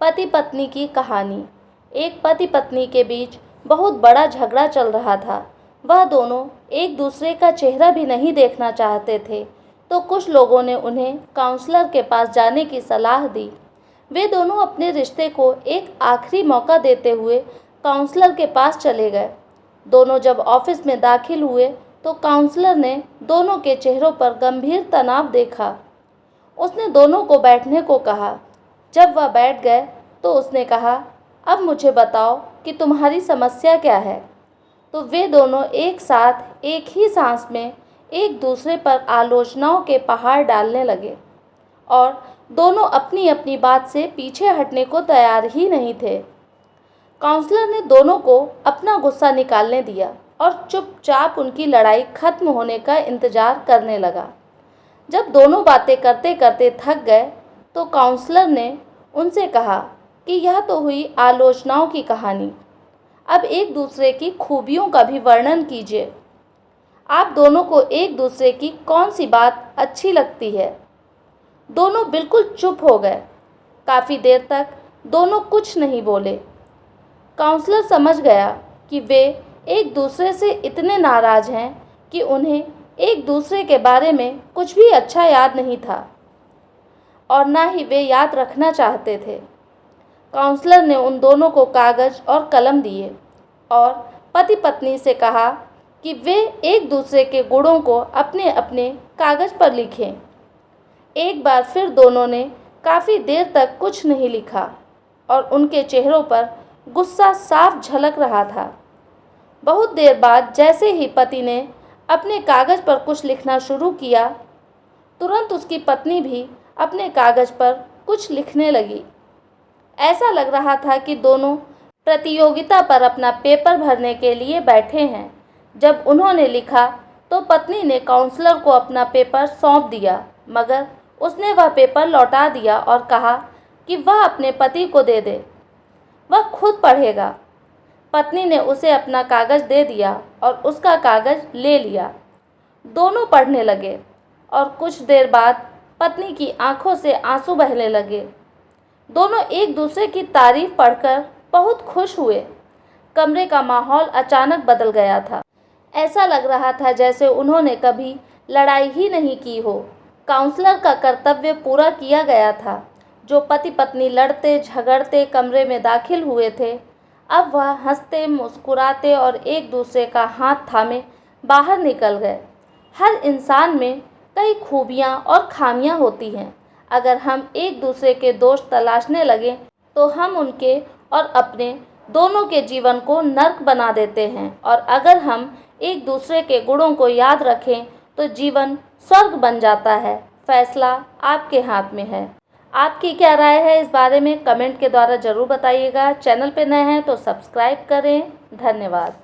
पति पत्नी की कहानी। एक पति पत्नी के बीच बहुत बड़ा झगड़ा चल रहा था। वह दोनों एक दूसरे का चेहरा भी नहीं देखना चाहते थे, तो कुछ लोगों ने उन्हें काउंसलर के पास जाने की सलाह दी। वे दोनों अपने रिश्ते को एक आखिरी मौका देते हुए काउंसलर के पास चले गए। दोनों जब ऑफिस में दाखिल हुए तो काउंसलर ने दोनों के चेहरों पर गंभीर तनाव देखा। उसने दोनों को बैठने को कहा। जब वह बैठ गए तो उसने कहा, अब मुझे बताओ कि तुम्हारी समस्या क्या है। तो वे दोनों एक साथ एक ही सांस में एक दूसरे पर आलोचनाओं के पहाड़ डालने लगे और दोनों अपनी अपनी बात से पीछे हटने को तैयार ही नहीं थे। काउंसलर ने दोनों को अपना गुस्सा निकालने दिया और चुपचाप उनकी लड़ाई खत्म होने का इंतजार करने लगा। जब दोनों बातें करते करते थक गए तो काउंसलर ने उनसे कहा कि यह तो हुई आलोचनाओं की कहानी। अब एक दूसरे की खूबियों का भी वर्णन कीजिए। आप दोनों को एक दूसरे की कौन सी बात अच्छी लगती है। दोनों बिल्कुल चुप हो गए। काफ़ी देर तक दोनों कुछ नहीं बोले। काउंसलर समझ गया कि वे एक दूसरे से इतने नाराज़ हैं कि उन्हें एक दूसरे के बारे में कुछ भी अच्छा याद नहीं था और ना ही वे याद रखना चाहते थे। काउंसलर ने उन दोनों को कागज़ और कलम दिए और पति पत्नी से कहा कि वे एक दूसरे के गुणों को अपने अपने कागज़ पर लिखें। एक बार फिर दोनों ने काफ़ी देर तक कुछ नहीं लिखा और उनके चेहरों पर गुस्सा साफ झलक रहा था। बहुत देर बाद जैसे ही पति ने अपने कागज़ पर कुछ लिखना शुरू किया, तुरंत उसकी पत्नी भी अपने कागज़ पर कुछ लिखने लगी। ऐसा लग रहा था कि दोनों प्रतियोगिता पर अपना पेपर भरने के लिए बैठे हैं। जब उन्होंने लिखा तो पत्नी ने काउंसलर को अपना पेपर सौंप दिया, मगर उसने वह पेपर लौटा दिया और कहा कि वह अपने पति को दे दे, वह खुद पढ़ेगा। पत्नी ने उसे अपना कागज़ दे दिया और उसका कागज़ ले लिया। दोनों पढ़ने लगे और कुछ देर बाद पत्नी की आंखों से आंसू बहने लगे। दोनों एक दूसरे की तारीफ पढ़कर बहुत खुश हुए। कमरे का माहौल अचानक बदल गया था। ऐसा लग रहा था जैसे उन्होंने कभी लड़ाई ही नहीं की हो। काउंसलर का कर्तव्य पूरा किया गया था। जो पति पत्नी लड़ते झगड़ते कमरे में दाखिल हुए थे, अब वह हंसते मुस्कुराते और एक दूसरे का हाथ थामे बाहर निकल गए। हर इंसान में कई खूबियाँ और खामियाँ होती हैं। अगर हम एक दूसरे के दोष तलाशने लगें तो हम उनके और अपने दोनों के जीवन को नर्क बना देते हैं, और अगर हम एक दूसरे के गुणों को याद रखें तो जीवन स्वर्ग बन जाता है। फैसला आपके हाथ में है। आपकी क्या राय है इस बारे में कमेंट के द्वारा ज़रूर बताइएगा। चैनल पे नए हैं तो सब्सक्राइब करें। धन्यवाद।